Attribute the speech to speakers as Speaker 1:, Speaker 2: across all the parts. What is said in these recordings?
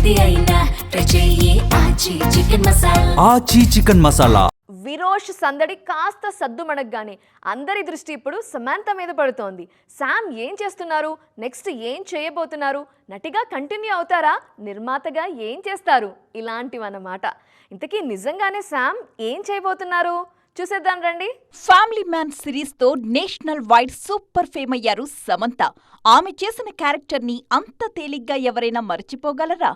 Speaker 1: ఏది అయినా ట్రై చెయ్యి ఆచి చికెన్ మసాలా.
Speaker 2: విరోష్ సందడి కాస్త సద్దుమణగ్గానే అందరి దృష్టి ఇప్పుడు సమంత మీద పడుతోంది. శామ్ ఏం చేస్తున్నారు, నెక్స్ట్ ఏం చేయబోతున్నారు, నటిగా కంటిన్యూ అవుతారా, నిర్మాతగా ఏం చేస్తారు, ఇలాంటివన్నమాట. ఇంతకీ నిజంగానే శామ్ ఏం చేయబోతున్నారు చూసేద్దాం రండి.
Speaker 3: ఫ్యామిలీ మ్యాన్ సిరీస్ తో నేషనల్ వైడ్ సూపర్ ఫేమ్ అయ్యారు సమంత. ఆమె చేసిన క్యారెక్టర్ ని అంత తేలిగ్గా ఎవరైనా మర్చిపోగలరా?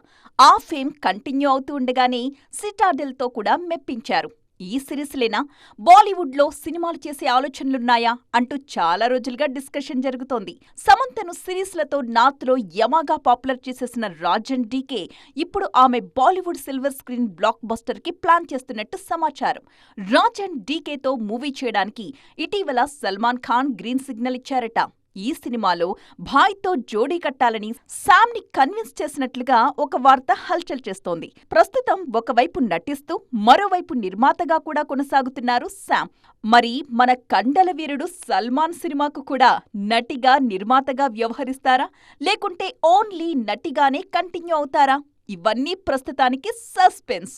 Speaker 3: ఆ ఫేమ్ కంటిన్యూ అవుతూ ఉండగానే సిటాడెల్ తో కూడా మెప్పించారు. ఈ సిరీస్లేనా బాలీవుడ్ లో సినిమాలు చేసే ఆలోచనలున్నాయా అంటూ చాలా రోజులుగా డిస్కషన్ జరుగుతోంది. సమంతను సిరీస్లతో నార్త్ లో యమాగా పాపులర్ చేసేసిన రాజన్ డీకే ఇప్పుడు ఆమె Bollywood silver screen block buster కి ప్లాన్ చేస్తున్నట్టు సమాచారం. రాజన్ డీకేతో మూవీ చేయడానికి ఇటీవల సల్మాన్ ఖాన్ గ్రీన్ సిగ్నల్ ఇచ్చారట. ఈ సినిమాలో భాయ్తో జోడీ కట్టాలని శామ్ ని కన్విన్స్ చేసినట్లుగా ఒక వార్త హల్చల్ చేస్తోంది. ప్రస్తుతం ఒకవైపు నటిస్తూ మరోవైపు నిర్మాతగా కూడా కొనసాగుతున్నారు శామ్. మరి మన కండల వీరుడు సల్మాన్ సినిమాకు కూడా నటిగా నిర్మాతగా వ్యవహరిస్తారా, లేకుంటే ఓన్లీ నటిగానే కంటిన్యూ అవుతారా? ఇవన్నీ ప్రస్తుతానికి సస్పెన్స్.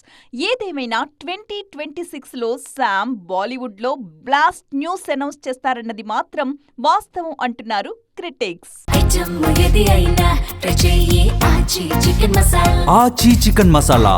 Speaker 3: ఏదేమైనా 2026లో శామ్ బాలీవుడ్లో బ్లాస్ట్ న్యూస్ అనౌన్స్ చేస్తారన్నది మాత్రం వాస్తవం అంటున్నారు క్రిటిక్స్.
Speaker 1: ఆచి చికెన్ మసాలా.